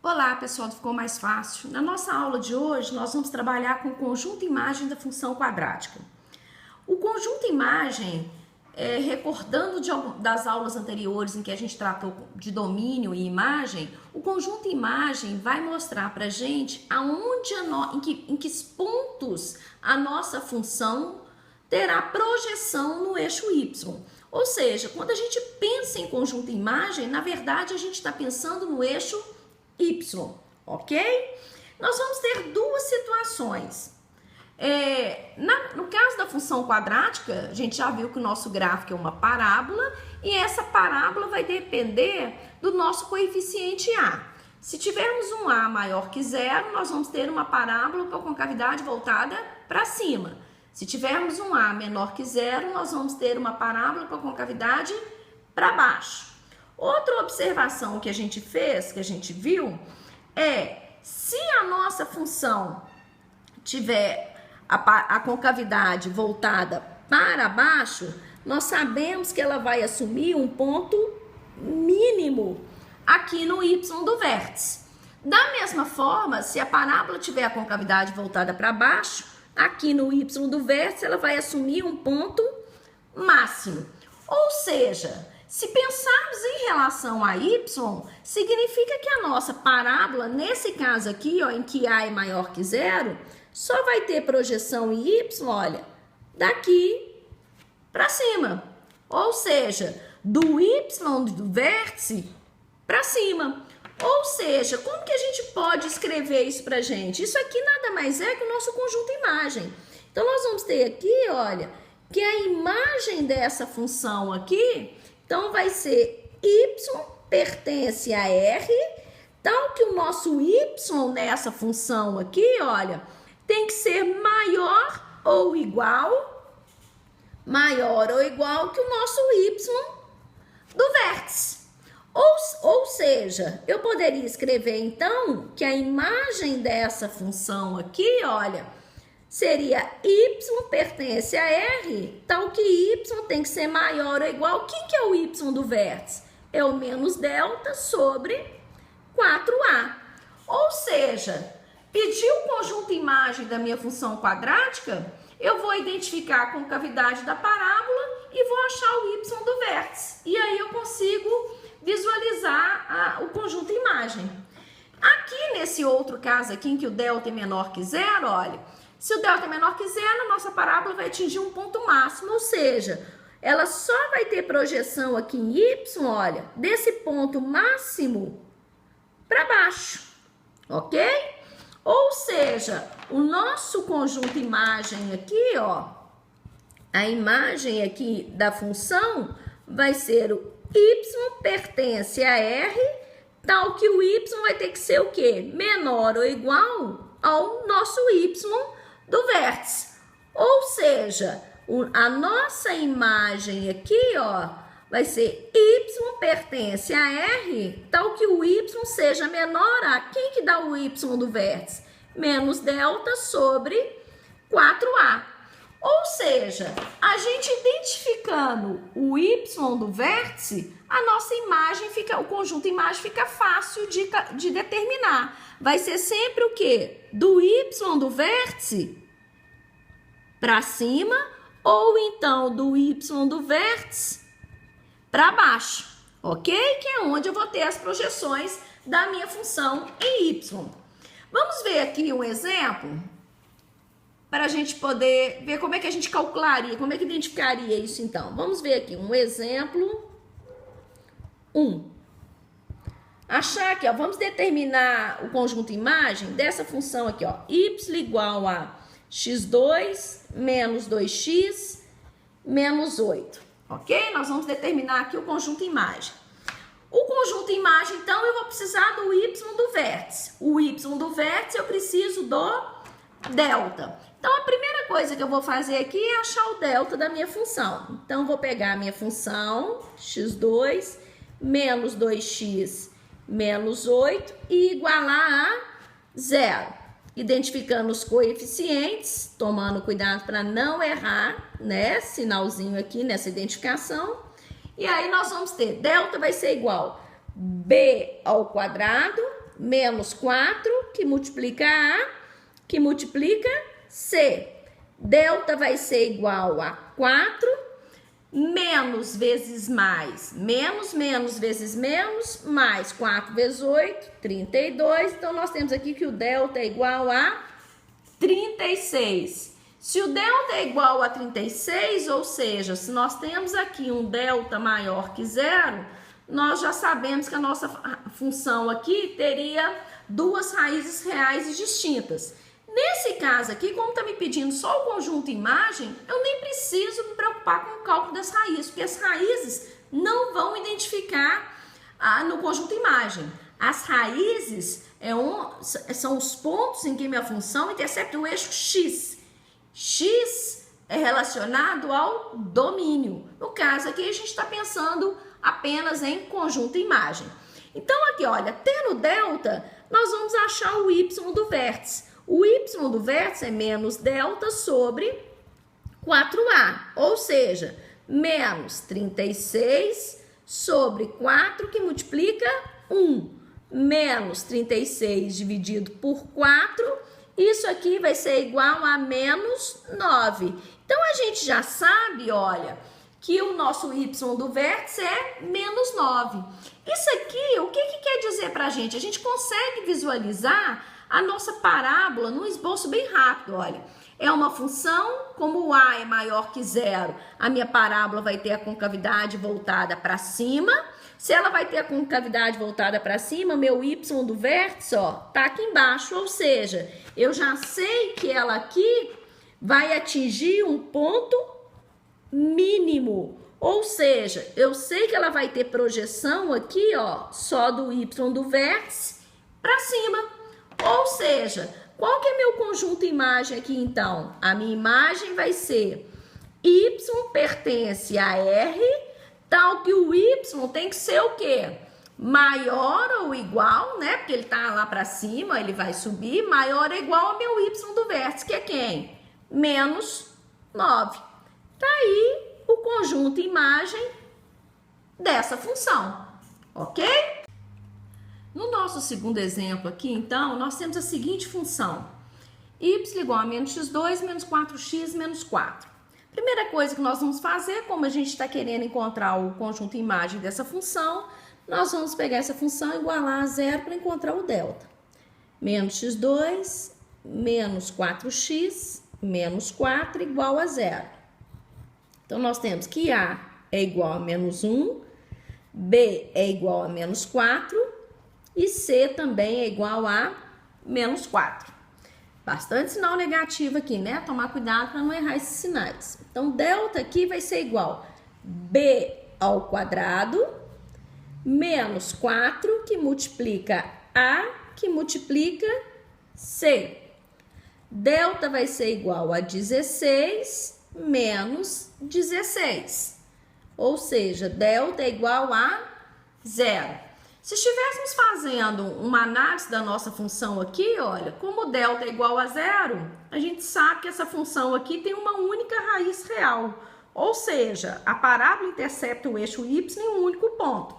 Olá, pessoal, ficou mais fácil. Na nossa aula de hoje, nós vamos trabalhar com o conjunto imagem da função quadrática. O conjunto imagem, recordando das aulas anteriores em que a gente tratou de domínio e imagem, o conjunto imagem vai mostrar para a gente aonde em que pontos a nossa função terá projeção no eixo Y. Ou seja, quando a gente pensa em conjunto imagem, na verdade a gente está pensando no eixo Y, ok? Nós vamos ter duas situações. No caso da função quadrática, a gente já viu que o nosso gráfico é uma parábola e essa parábola vai depender do nosso coeficiente A. Se tivermos um A maior que zero, nós vamos ter uma parábola com a concavidade voltada para cima. Se tivermos um A menor que zero, nós vamos ter uma parábola com a concavidade para baixo. Outra observação que a gente fez, que a gente viu, se a nossa função tiver a concavidade voltada para baixo, nós sabemos que ela vai assumir um ponto mínimo aqui no Y do vértice. Da mesma forma, se a parábola tiver a concavidade voltada para baixo, aqui no Y do vértice, ela vai assumir um ponto máximo. Ou seja, se pensarmos em relação a Y, significa que a nossa parábola, nesse caso aqui, ó, em que A é maior que zero, só vai ter projeção em Y, olha, daqui para cima. Ou seja, do Y do vértice para cima. Ou seja, como que a gente pode escrever isso para a gente? Isso aqui nada mais é que o nosso conjunto imagem. Então, nós vamos ter aqui, olha, que a imagem dessa função aqui, então vai ser Y pertence a R, tal que o nosso Y nessa função aqui, olha, tem que ser maior ou igual que o nosso Y do vértice. Ou seja, eu poderia escrever então que a imagem dessa função aqui, olha, seria Y pertence a R, tal que Y tem que ser maior ou igual. O que é o Y do vértice? É o menos delta sobre 4A. Ou seja, pedir o conjunto imagem da minha função quadrática, eu vou identificar a concavidade da parábola e vou achar o Y do vértice. E aí eu consigo visualizar o conjunto imagem. Aqui nesse outro caso aqui, em que o delta é menor que zero, olha, se o delta é menor que zero, a nossa parábola vai atingir um ponto máximo, ou seja, ela só vai ter projeção aqui em Y, olha, desse ponto máximo para baixo, ok? Ou seja, o nosso conjunto imagem aqui, ó, a imagem aqui da função vai ser o Y pertence a R, tal que o Y vai ter que ser o quê? Menor ou igual ao nosso Y do vértice. Ou seja, a nossa imagem aqui, ó, vai ser Y pertence a R, tal que o Y seja menor a quem que dá o Y do vértice? Menos delta sobre 4A. Ou seja, a gente identificando o Y do vértice, a nossa imagem o conjunto imagem fica fácil de determinar. Vai ser sempre o quê? Do Y do vértice para cima ou então do Y do vértice para baixo, ok? Que é onde eu vou ter as projeções da minha função em Y. Vamos ver aqui um exemplo para a gente poder ver como é que a gente calcularia, como é que identificaria isso então. Vamos ver aqui um exemplo 1. Achar aqui, ó, vamos determinar o conjunto imagem dessa função aqui, ó, y igual a x2 menos 2x menos 8, ok? Nós vamos determinar aqui o conjunto imagem. O conjunto imagem, então, eu vou precisar do y do vértice. O y do vértice eu preciso do delta. Então, a primeira coisa que eu vou fazer aqui é achar o delta da minha função. Então, vou pegar a minha função, x2 menos 2x menos 8 e igualar a 0. identificando os coeficientes, tomando cuidado para não errar, né? Sinalzinho aqui nessa identificação. E aí nós vamos ter, delta vai ser igual b ao quadrado menos 4, que multiplica a, que multiplica c. Delta vai ser igual a 4, menos vezes mais, menos vezes menos, mais 4 vezes 8, 32. Então, nós temos aqui que o delta é igual a 36. Se o delta é igual a 36, ou seja, se nós temos aqui um delta maior que zero, nós já sabemos que a nossa função aqui teria duas raízes reais e distintas. Nesse caso aqui, como está me pedindo só o conjunto imagem, eu nem preciso me preocupar com o cálculo das raízes, porque as raízes não vão identificar no conjunto imagem. As raízes são os pontos em que minha função intercepta o eixo x. X é relacionado ao domínio. No caso aqui, a gente está pensando apenas em conjunto imagem. Então aqui, olha, tendo delta, nós vamos achar o y do vértice. O y do vértice é menos delta sobre 4a, ou seja, menos 36 sobre 4, que multiplica 1. Menos 36 dividido por 4, isso aqui vai ser igual a menos 9. Então, a gente já sabe, olha, que o nosso y do vértice é menos 9. Isso aqui, o que quer dizer para a gente? A gente consegue visualizar a nossa parábola num esboço bem rápido, olha. É uma função, como o a é maior que zero, a minha parábola vai ter a concavidade voltada para cima. Se ela vai ter a concavidade voltada para cima, meu y do vértice, ó, tá aqui embaixo. Ou seja, eu já sei que ela aqui vai atingir um ponto mínimo. Ou seja, eu sei que ela vai ter projeção aqui, ó, só do y do vértice para cima. Ou seja, qual que é meu conjunto imagem aqui, então? A minha imagem vai ser y pertence a R, tal que o y tem que ser o quê? Maior ou igual, né? Porque ele tá lá para cima, ele vai subir, maior ou igual ao meu y do vértice, que é quem? Menos 9. Tá aí o conjunto imagem dessa função, ok? No nosso segundo exemplo aqui, então, nós temos a seguinte função. Y igual a menos x2 menos 4x menos 4. Primeira coisa que nós vamos fazer, como a gente está querendo encontrar o conjunto imagem dessa função, nós vamos pegar essa função e igualar a zero para encontrar o delta. Menos x2 menos 4x menos 4 igual a zero. Então, nós temos que a é igual a menos 1, b é igual a menos 4, e C também é igual a menos 4. Bastante sinal negativo aqui, né? Tomar cuidado para não errar esses sinais. Então, delta aqui vai ser igual a b ao quadrado menos 4, que multiplica a, que multiplica C. Delta vai ser igual a 16 menos 16. Ou seja, delta é igual a 0. Se estivéssemos fazendo uma análise da nossa função aqui, olha, como delta é igual a 0, a gente sabe que essa função aqui tem uma única raiz real. Ou seja, a parábola intercepta o eixo y em um único ponto.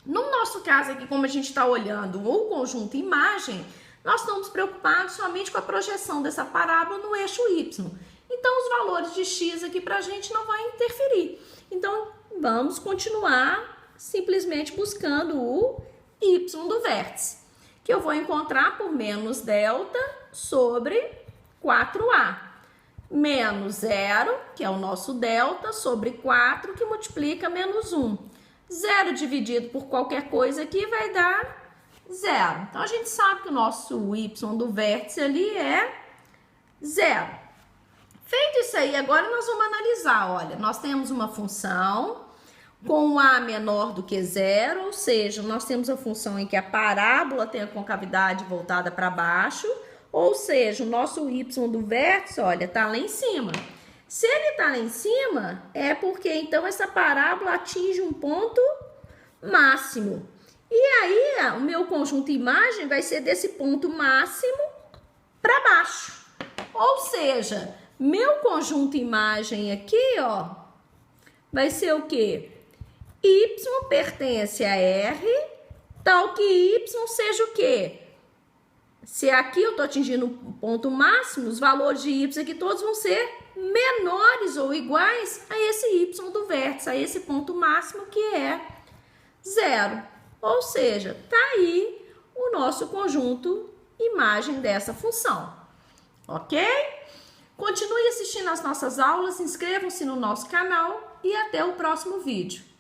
No nosso caso aqui, como a gente está olhando o conjunto imagem, nós estamos preocupados somente com a projeção dessa parábola no eixo y. Então, os valores de x aqui para a gente não vai interferir. Então, vamos continuar simplesmente buscando o y do vértice, que eu vou encontrar por menos delta sobre 4a. Menos 0, que é o nosso delta, sobre 4, que multiplica menos 1. 0 dividido por qualquer coisa aqui vai dar 0. Então, a gente sabe que o nosso y do vértice ali é 0. Feito isso aí, agora nós vamos analisar. Olha, nós temos uma função com a menor do que 0, ou seja, nós temos a função em que a parábola tem a concavidade voltada para baixo, ou seja, o nosso y do vértice, olha, está lá em cima. Se ele está lá em cima, é porque então essa parábola atinge um ponto máximo. E aí, o meu conjunto imagem vai ser desse ponto máximo para baixo. Ou seja, meu conjunto imagem aqui, ó, vai ser o quê? Y pertence a R, tal que Y seja o quê? Se aqui eu estou atingindo o ponto máximo, os valores de Y aqui todos vão ser menores ou iguais a esse Y do vértice, a esse ponto máximo que é 0. Ou seja, tá aí o nosso conjunto imagem dessa função. Ok? Continue assistindo às nossas aulas, inscrevam-se no nosso canal e até o próximo vídeo.